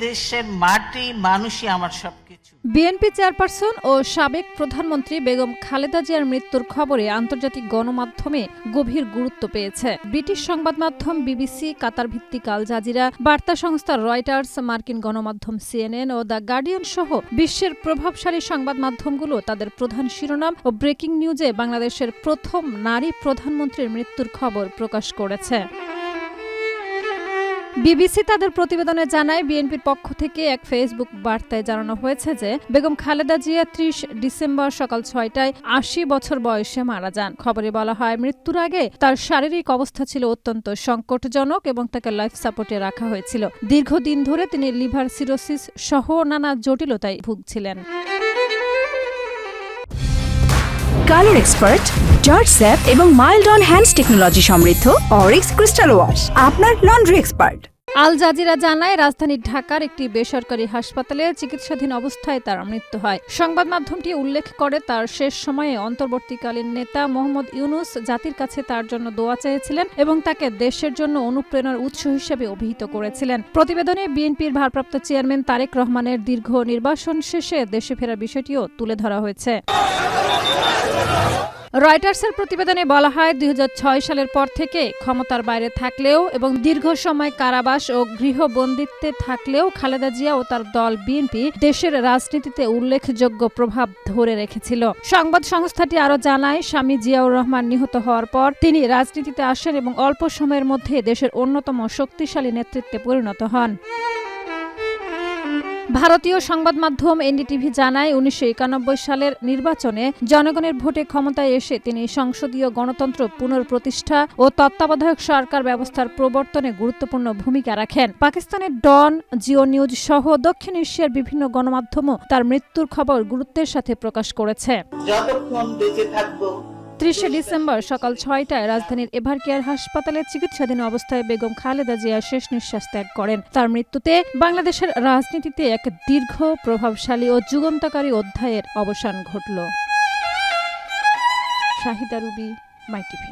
দেশের মাটি মানুষই আমার সবকিছু। বিএনপি চেয়ারপারসন ও সাবেক প্রধানমন্ত্রী বেগম খালেদা জিয়ার মৃত্যুর খবরে আন্তর্জাতিক গণমাধ্যমে গভীর গুরুত্ব পেয়েছে। ব্রিটিশ সংবাদ মাধ্যম বিবিসি, কাতার ভিত্তিক আল জাজিরা, বার্তা সংস্থা রয়টার্স, মার্কিন গণমাধ্যম সিএনএন ও দ্য গার্ডিয়ান সহ বিশ্বের প্রভাবশালী সংবাদ মাধ্যমগুলো তাদের প্রধান শিরোনাম ও ব্রেকিং নিউজে বাংলাদেশের প্রথম নারী প্রধানমন্ত্রীর মৃত্যুর খবর প্রকাশ করেছে। বিবিসি তাদের প্রতিবেদনে জানায়, বিএনপির পক্ষ থেকে এক ফেসবুক বার্তায় জানানো হয়েছে যে বেগম খালেদা জিয়া ৩০ ডিসেম্বর সকাল ৬টায় ৮০ বছর বয়সে মারা যান। খবরে বলা হয়, মৃত্যুর আগে তার শারীরিক অবস্থা ছিল অত্যন্ত সংকটজনক এবং তাকে লাইফ সাপোর্টে রাখা হয়েছিল। দীর্ঘদিন ধরে তিনি লিভার সিরোসিস সহ নানা জটিলতায় ভুগছিলেন। কালার এক্সপার্ট, জর্জ স্যাপ এবং মাইল্ড অন হ্যান্ডস টেকনোলজি সমৃদ্ধ অরিক্স ক্রিস্টাল ওয়াশ আপনার লন্ড্রি এক্সপার্ট। আল জাজিরা জানায়, রাজধানী ঢাকার একটি বেসরকারি হাসপাতালে চিকিৎসাধীন অবস্থায় তার মৃত্যু হয়। সংবাদ মাধ্যমটি উল্লেখ করে, তার শেষ সময়ে অন্তর্বর্তীকালীন নেতা মোহাম্মদ ইউনূস জাতির কাছে তার জন্য দোয়া চেয়েছিলেন এবং তাকে দেশের জন্য অনুপ্রেরণার উৎস হিসেবে অভিহিত করেছিলেন। প্রতিবেদনে বিএনপির ভারপ্রাপ্ত চেয়ারম্যান তারেক রহমানের দীর্ঘ নির্বাসন শেষে দেশে ফেরার বিষয়টিও তুলে ধরা হয়েছে। রয়টার্সের প্রতিবেদনে বলা হয়, ২০০৬ সালের পর থেকে ক্ষমতার বাইরে থাকলেও এবং দীর্ঘ সময় কারাবাস ও গৃহবন্দিত্বে থাকলেও খালেদা জিয়া ও তার দল বিএনপি দেশের রাজনীতিতে উল্লেখযোগ্য প্রভাব ধরে রেখেছিল। সংবাদ সংস্থাটি আরও জানায়, স্বামী জিয়াউর রহমান নিহত হওয়ার পর তিনি রাজনীতিতে আসেন এবং অল্প সময়ের মধ্যে দেশের অন্যতম শক্তিশালী নেতৃত্বে পরিণত হন। ভারতীয় সংবাদ মাধ্যম এনডিটিভি জানায়, ১৯৯১ সালের নির্বাচনে জনগণের ভোটে ক্ষমতায় এসে তিনি সংসদীয় গণতন্ত্র পুনঃপ্রতিষ্ঠা ও তত্ত্বাবধায়ক সরকার ব্যবস্থার প্রবর্তনে গুরুত্বপূর্ণ ভূমিকা রাখেন। পাকিস্তানের ডন, জিও নিউজ সহ দক্ষিণ এশিয়ার বিভিন্ন গণমাধ্যমও তার মৃত্যুর খবর গুরুত্বের সাথে প্রকাশ করেছে। যতক্ষণ বেঁচে থাকবো ৩০ ডিসেম্বর সকাল ৬টায় রাজধানীর এভারকেয়ার হাসপাতালে চিকিৎসাধীন অবস্থায় বেগম খালেদা জিয়া শেষ নিঃশ্বাস ত্যাগ করেন। তার মৃত্যুতে বাংলাদেশের রাজনীতিতে এক দীর্ঘ, প্রভাবশালী ও যুগান্তকারী অধ্যায়ের অবসান ঘটল। শাহিদা রুবি, মাই টিভি।